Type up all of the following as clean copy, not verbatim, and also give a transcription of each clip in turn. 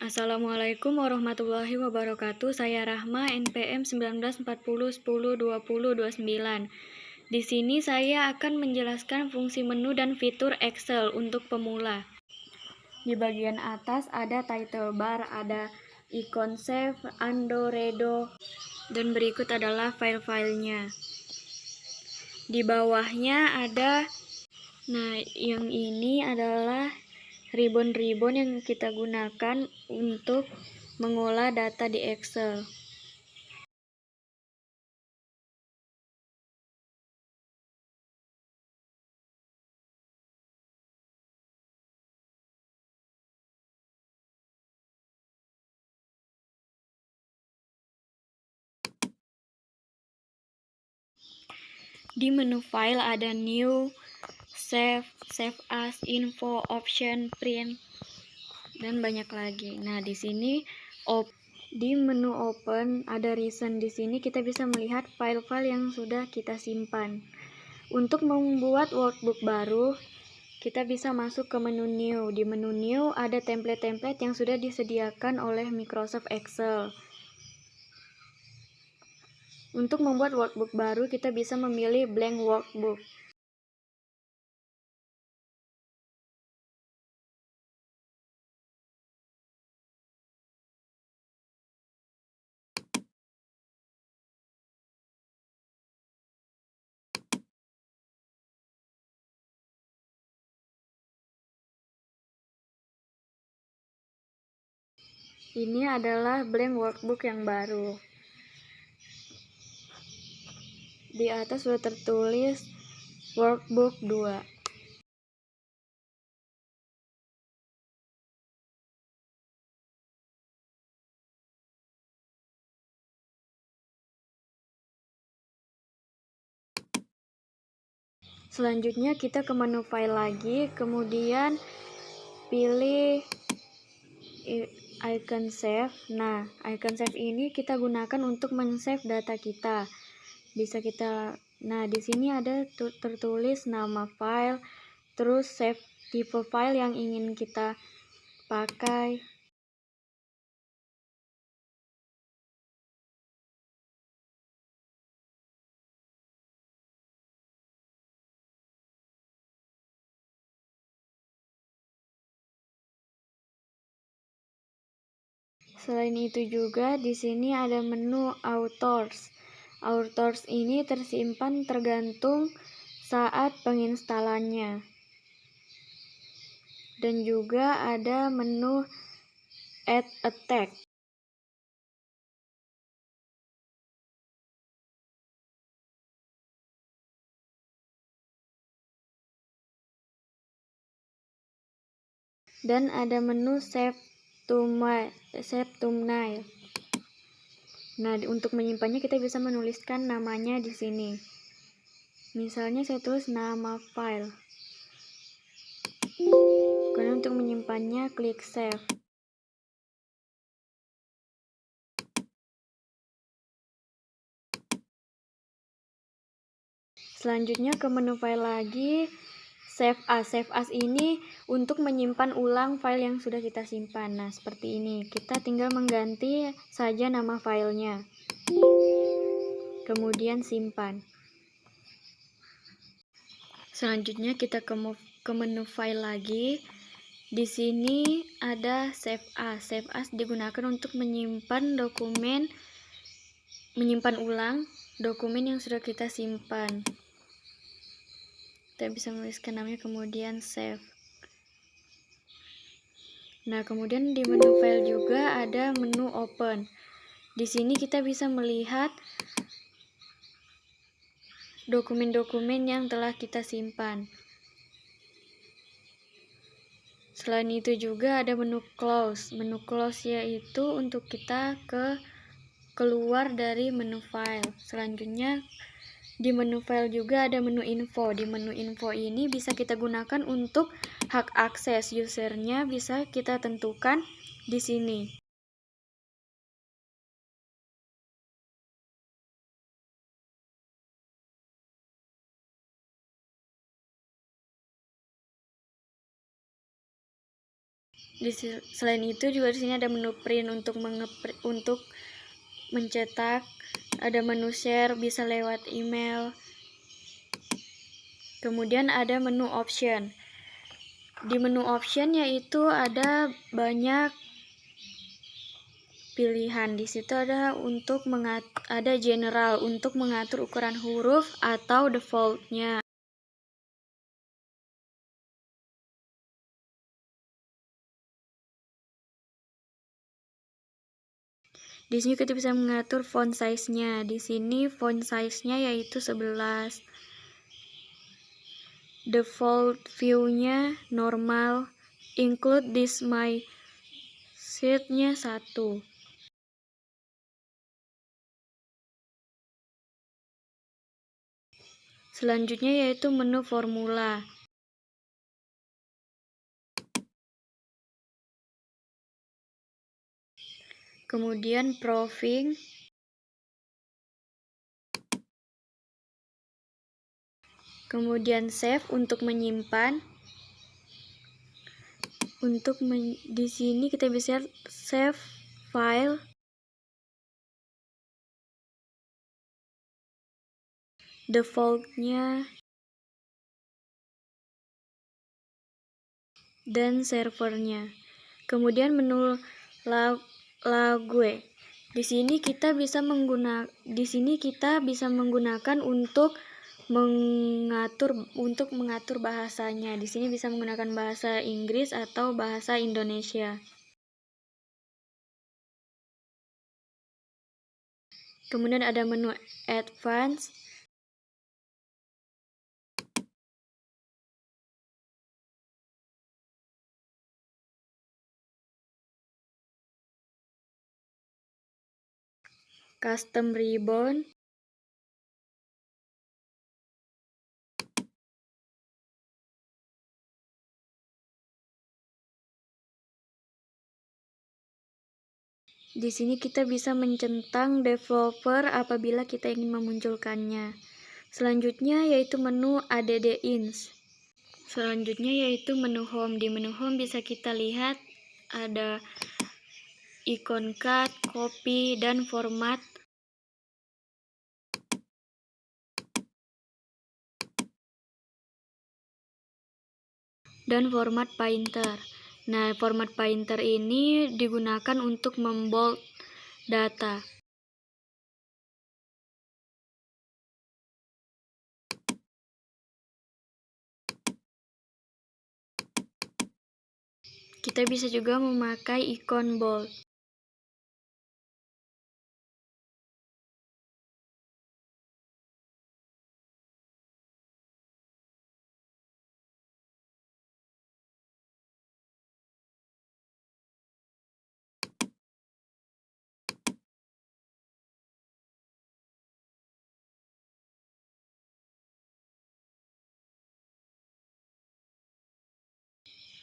Assalamualaikum warahmatullahi wabarakatuh. Saya Rahma, NPM 1940102029. Di sini saya akan menjelaskan fungsi menu dan fitur Excel untuk pemula. Di bagian atas ada title bar, ada ikon save, Androredo, dan berikut adalah file-filenya. Di bawahnya ada, yang ini adalah ribbon-ribbon yang kita gunakan untuk mengolah data di Excel. Di menu file ada new, save, save as, info, option, print, dan banyak lagi. Nah, di sini di menu open ada recent. Di sini kita bisa melihat file-file yang sudah kita simpan. Untuk membuat workbook baru, kita bisa masuk ke menu new. Di menu new ada template-template yang sudah disediakan oleh Microsoft Excel. Untuk membuat workbook baru, kita bisa memilih blank workbook. Ini adalah blank workbook yang baru. Di atas sudah tertulis workbook 2. Selanjutnya kita ke menu file lagi, kemudian pilih icon save. Nah, icon save ini kita gunakan untuk men-save data kita. Nah, di sini ada tertulis nama file, terus save tipe file yang ingin kita pakai. Selain itu juga di sini ada menu authors. Authors ini tersimpan tergantung saat penginstalannya. Dan juga ada menu add a tag. Dan ada menu save thumbnail. Nah, untuk menyimpannya kita bisa menuliskan namanya di sini. Misalnya saya tulis nama file. Kemudian untuk menyimpannya klik save. Selanjutnya ke menu file lagi, save as. Save as ini untuk menyimpan ulang file yang sudah kita simpan. Nah, seperti ini. Kita tinggal mengganti saja nama filenya. Kemudian simpan. Selanjutnya kita ke menu file lagi. Di sini ada save as. Save as digunakan untuk menyimpan ulang dokumen yang sudah kita simpan. Kita bisa menuliskan namanya kemudian save. Nah, kemudian di menu file juga ada menu open. Di sini kita bisa melihat dokumen-dokumen yang telah kita simpan. Selain itu juga ada menu close. Menu close yaitu untuk kita keluar dari menu file. Selanjutnya di menu file juga ada menu info. Di menu info ini bisa kita gunakan untuk hak akses usernya, bisa kita tentukan di sini. Selain itu juga di sini ada menu print untuk mencetak, ada menu share bisa lewat email. Kemudian ada menu option. Di menu option yaitu ada banyak pilihan. Di situ ada ada general untuk mengatur ukuran huruf atau defaultnya. Di sini kita bisa mengatur font size-nya. Di sini font size-nya yaitu 11. Default view-nya normal. Include this my sheet-nya 1. Selanjutnya yaitu menu formula. Kemudian proving. Kemudian save untuk menyimpan. Di sini kita bisa save file. Defaultnya dan servernya. Kemudian menu language. Di sini kita bisa menggunakan untuk mengatur bahasanya. Di sini bisa menggunakan bahasa Inggris atau bahasa Indonesia. Kemudian ada menu advance. Custom ribbon. Di sini kita bisa mencentang developer apabila kita ingin memunculkannya. Selanjutnya yaitu menu add ins. Selanjutnya yaitu menu home. Di menu home bisa kita lihat ada ikon cut, copy, dan format. Dan format painter. Nah, format painter ini digunakan untuk membold data. Kita bisa juga memakai ikon bold.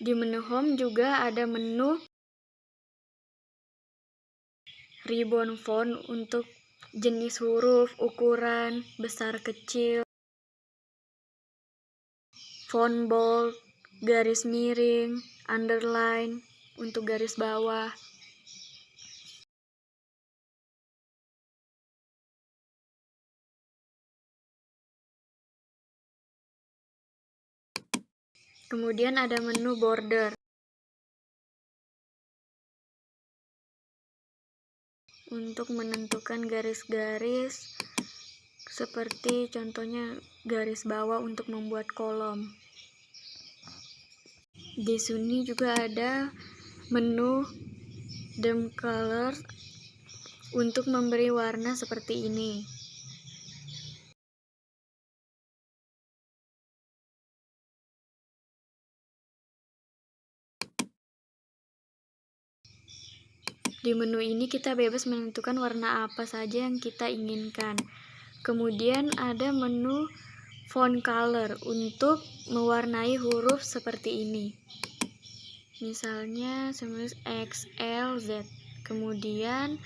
Di menu home juga ada menu ribbon font untuk jenis huruf, ukuran, besar kecil, font bold, garis miring, underline, untuk garis bawah. Kemudian ada menu border. Untuk menentukan garis-garis seperti contohnya garis bawah untuk membuat kolom. Di sini juga ada menu dim color untuk memberi warna seperti ini. Di menu ini kita bebas menentukan warna apa saja yang kita inginkan. Kemudian ada menu font color untuk mewarnai huruf seperti ini. Misalnya semut X, L, Z. Kemudian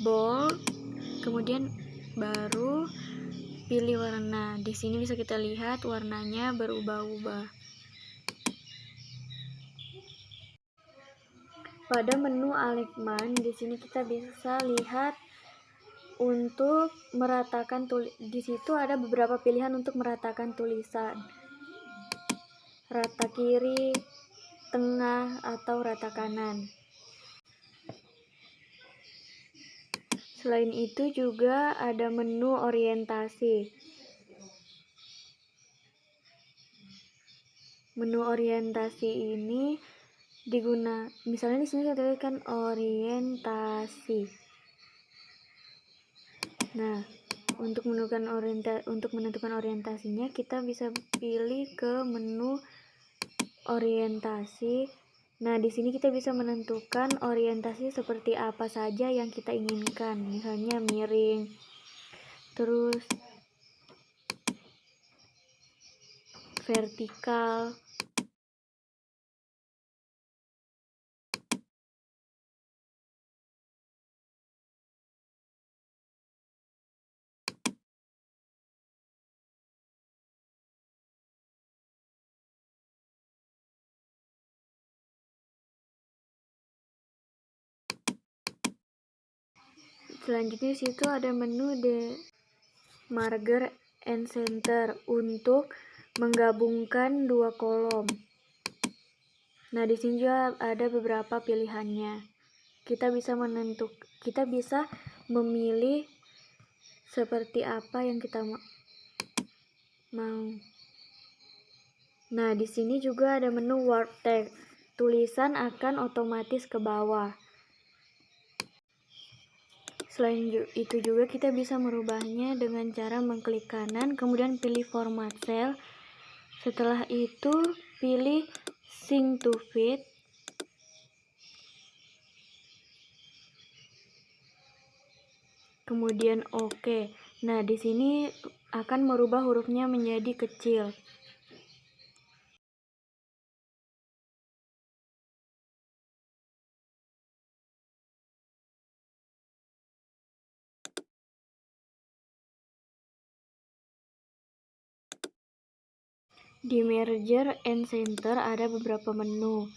bold, kemudian baru pilih warna. Di sini bisa kita lihat warnanya berubah-ubah. Pada menu Alignment, di sini kita bisa lihat untuk meratakan di situ ada beberapa pilihan untuk meratakan tulisan. Rata kiri, tengah, atau rata kanan. Selain itu juga ada menu orientasi. Menu orientasi ini misalnya di sini kita lihat kan orientasi. Nah, untuk menentukan orientasinya kita bisa pilih ke menu orientasi. Nah, di sini kita bisa menentukan orientasi seperti apa saja yang kita inginkan. Misalnya miring, terus vertikal. Selanjutnya di situ ada menu Merge and Center untuk menggabungkan dua kolom. Nah, di sini juga ada beberapa pilihannya. Kita bisa memilih seperti apa yang kita mau. Nah, di sini juga ada menu Word Text. Tulisan akan otomatis ke bawah. Selain itu juga kita bisa merubahnya dengan cara mengklik kanan, kemudian pilih format cell. Setelah itu pilih sync to fit. Kemudian oke. Nah, di sini akan merubah hurufnya menjadi kecil. Di Merger and Center ada beberapa menu,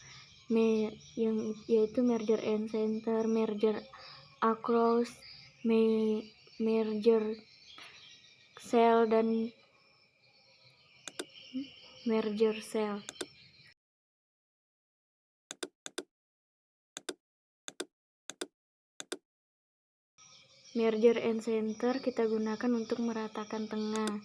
yaitu Merger and Center, Merger Across, Merger Cell, dan Merger Cell. Merger and Center kita gunakan untuk meratakan tengah.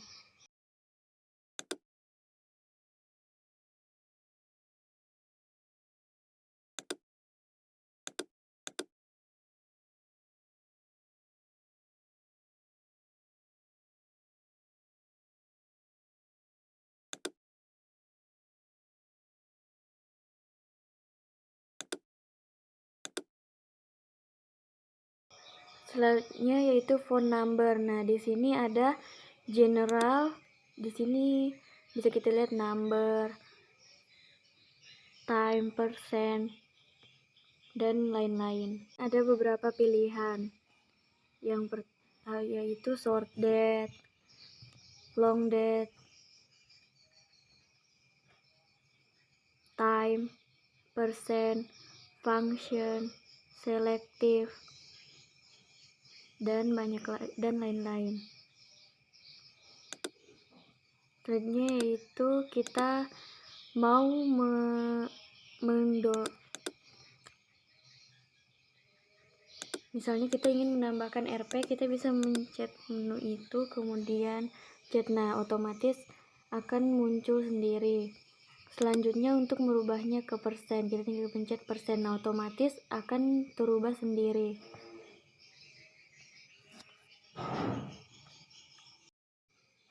Selanjutnya yaitu phone number. Nah, di sini ada general. Di sini bisa kita lihat number, time, persen, dan lain-lain. Ada beberapa pilihan. Yaitu short date, long date, time, persen, function, selective, dan lain-lain. Selanjutnya yaitu kita mau misalnya kita ingin menambahkan RP, kita bisa mencet menu itu, kemudian chat. Nah, otomatis akan muncul sendiri. Selanjutnya untuk merubahnya ke persen, kita tinggal pencet persen. Nah, otomatis akan terubah sendiri.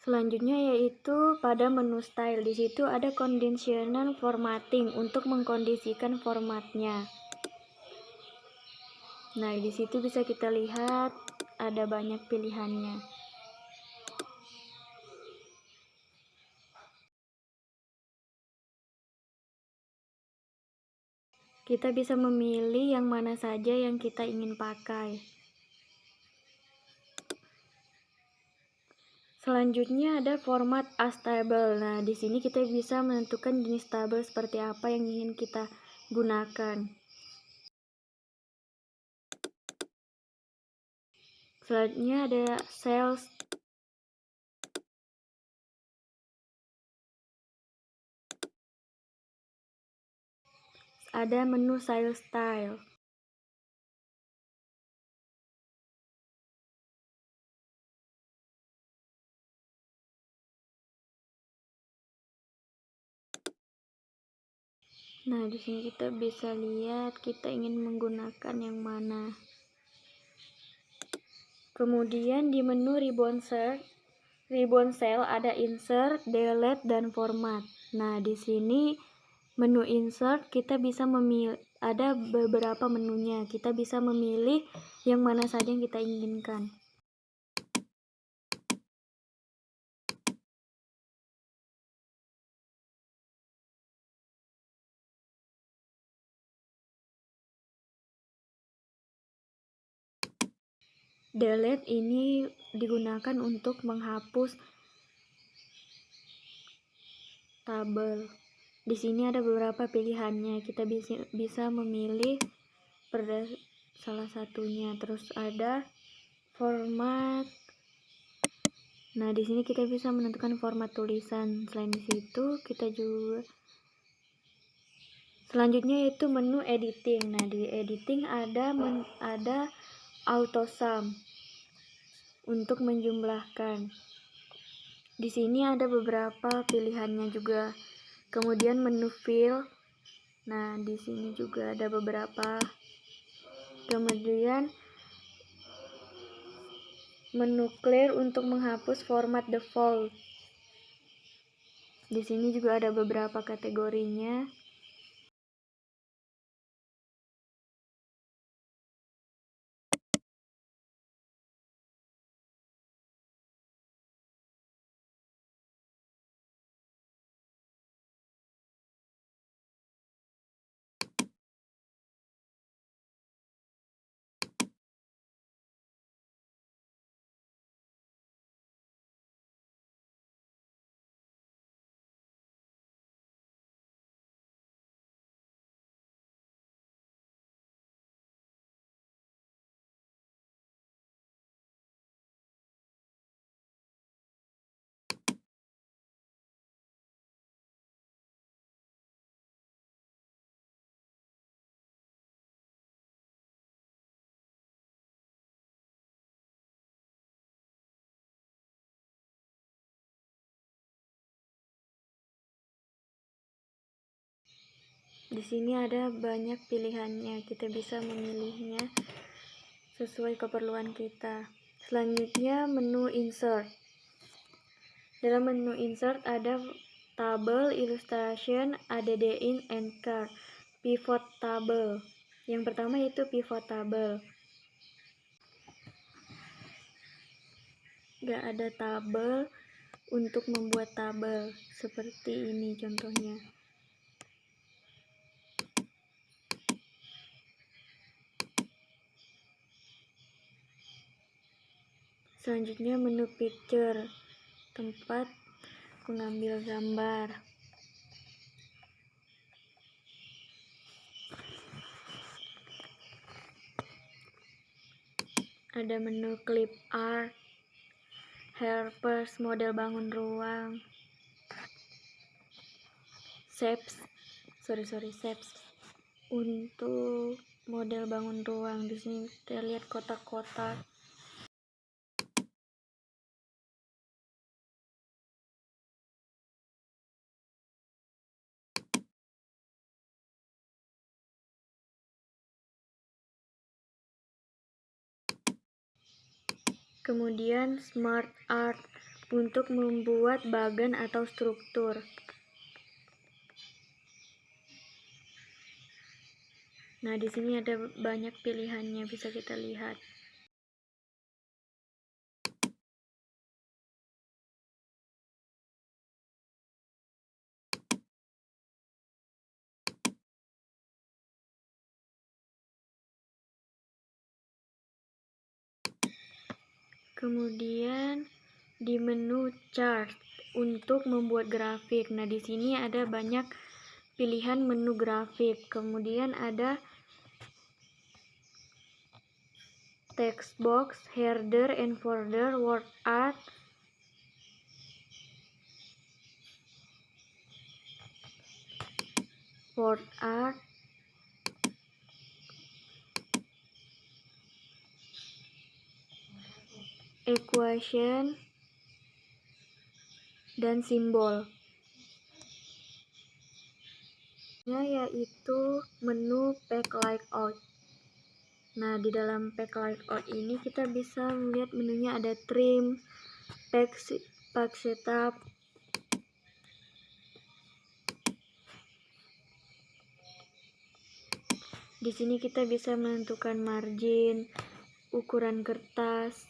Selanjutnya yaitu pada menu style. Di situ ada conditional formatting untuk mengkondisikan formatnya. Nah, di situ bisa kita lihat ada banyak pilihannya. Kita bisa memilih yang mana saja yang kita ingin pakai. Selanjutnya ada format as table. Nah, di sini kita bisa menentukan jenis tabel seperti apa yang ingin kita gunakan. Selanjutnya ada sales. Ada menu sales style. Nah, di sini kita bisa lihat kita ingin menggunakan yang mana. Kemudian di menu ribbon cell ada insert, delete, dan format. Nah, di sini menu insert kita bisa memilih, ada beberapa menunya. Kita bisa memilih yang mana saja yang kita inginkan. Delete ini digunakan untuk menghapus tabel. Di sini ada beberapa pilihannya. Kita bisa memilih salah satunya. Terus ada format. Nah, di sini kita bisa menentukan format tulisan. Selain di situ, kita juga selanjutnya itu menu editing. Nah, di editing ada auto sum untuk menjumlahkan. Di sini ada beberapa pilihannya juga. Kemudian menu fill. Nah, di sini juga ada beberapa. Kemudian menu clear untuk menghapus format default. Di sini juga ada beberapa kategorinya. Di sini ada banyak pilihannya, kita bisa memilihnya sesuai keperluan kita. Selanjutnya menu insert. Dalam menu insert ada tabel, illustration, add in, and card. Pivot table. Yang pertama itu pivot table. Gak ada tabel untuk membuat tabel seperti ini contohnya. Selanjutnya menu picture, tempat mengambil gambar. Ada menu clip art, helpers, model bangun ruang, shapes untuk model bangun ruang. Di sini kita lihat kotak-kotak. Kemudian smart art untuk membuat bagan atau struktur. Nah, di sini ada banyak pilihannya, bisa kita lihat. Kemudian di menu chart untuk membuat grafik. Nah, di sini ada banyak pilihan menu grafik. Kemudian ada text box, header and footer, word art, equation, dan simbol. Yaitu menu pack layout. Nah, di dalam pack layout ini kita bisa melihat menunya ada trim, pack setup, di sini kita bisa menentukan margin, ukuran kertas.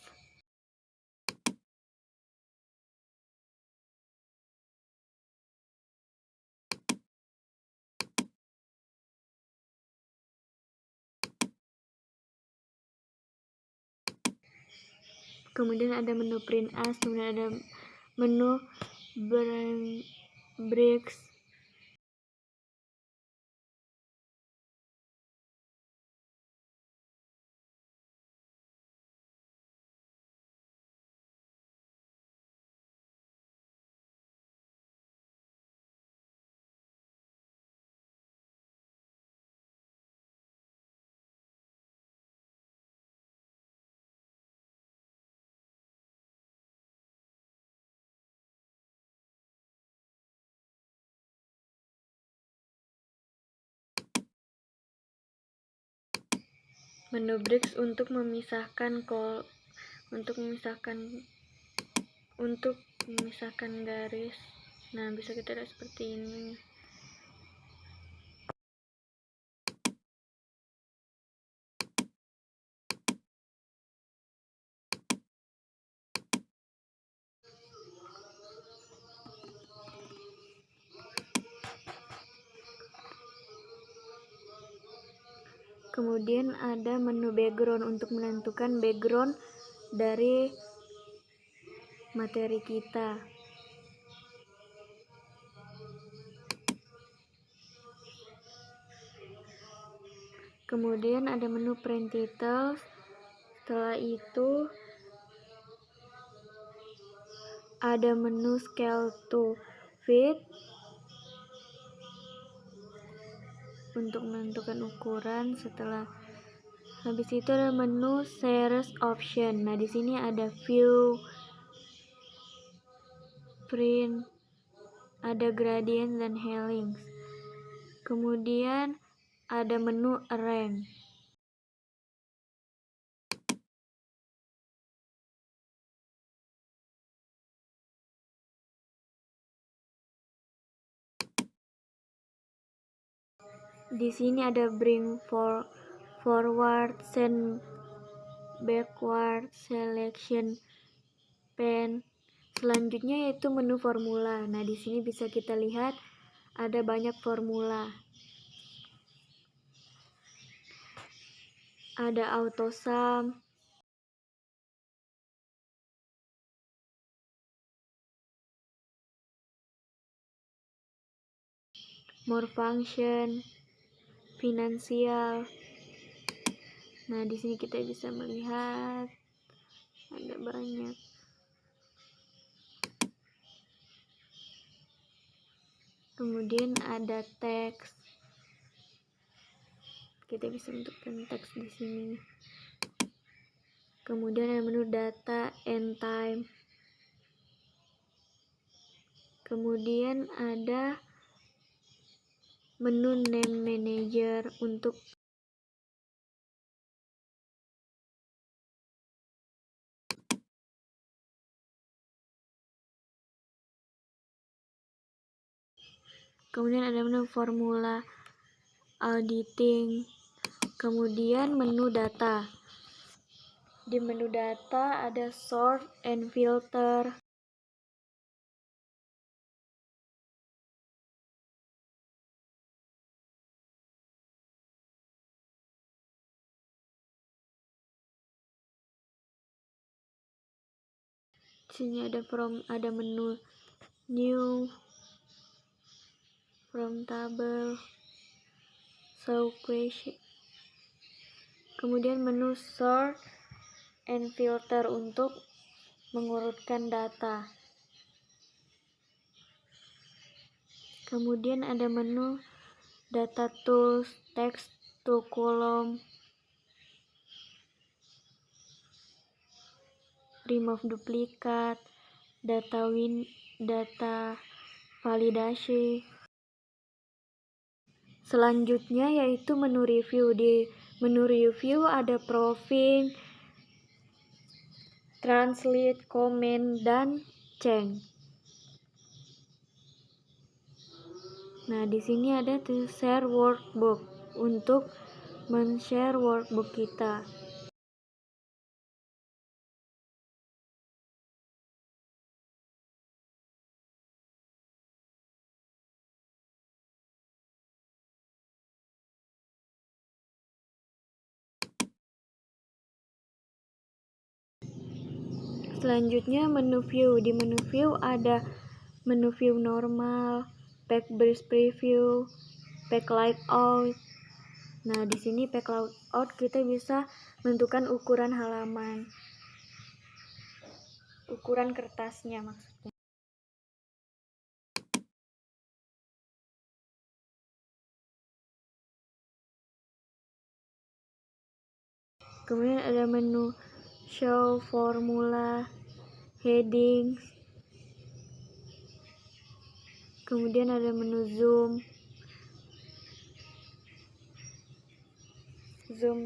Kemudian ada menu print as, kemudian ada menu breaks. Menu breaks untuk memisahkan garis. Nah, bisa kita lihat seperti ini. Kemudian ada menu background untuk menentukan background dari materi kita. Kemudian ada menu print titles. Setelah itu ada menu scale to fit untuk menentukan ukuran. Setelah habis itu ada menu series option. Nah, di sini ada view, print, ada gradient dan helix. Kemudian ada menu arrange. Di sini ada bring forward, send backward, selection, pen. Selanjutnya yaitu menu formula. Nah, di sini bisa kita lihat ada banyak formula. Ada auto sum, more function, finansial. Nah, di sini kita bisa melihat ada banyak. Kemudian ada teks. Kita bisa menentukan teks di sini. Kemudian ada menu data and time. Kemudian ada menu name manager untuk kemudian ada menu formula auditing. Kemudian menu data. Di menu data ada sort and filter. Di sini ada menu new, from table, show question. Kemudian menu sort and filter untuk mengurutkan data. Kemudian ada menu data tools, text to column, remove duplicate, data validasi. Selanjutnya yaitu menu review. Di menu review ada proofing, translate, comment, dan change. Nah, di sini ada to share workbook untuk men-share workbook kita. Selanjutnya menu view. Di menu view ada menu view normal, pack brief preview, pack layout. Nah, di sini pack layout kita bisa menentukan ukuran halaman, ukuran kertasnya maksudnya. Kemudian ada menu show formula, heading. Kemudian ada menu zoom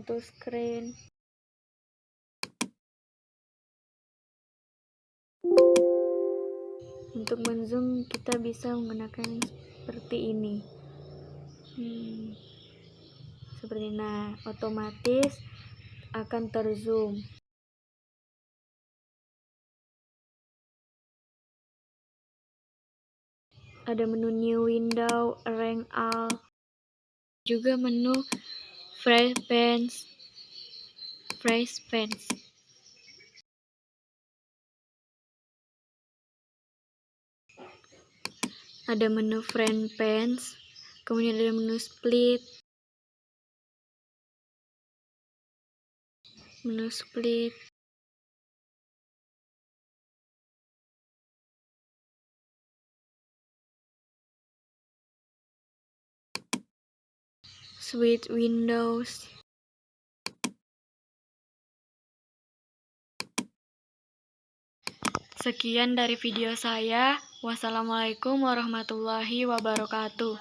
to screen. Untuk menzoom kita bisa menggunakan seperti ini. Seperti otomatis akan terzoom. Ada menu new window, arrange all. Juga menu fresh pens. Ada menu friend pens, kemudian ada menu split, switch windows. Sekian dari video saya. Wassalamualaikum warahmatullahi wabarakatuh.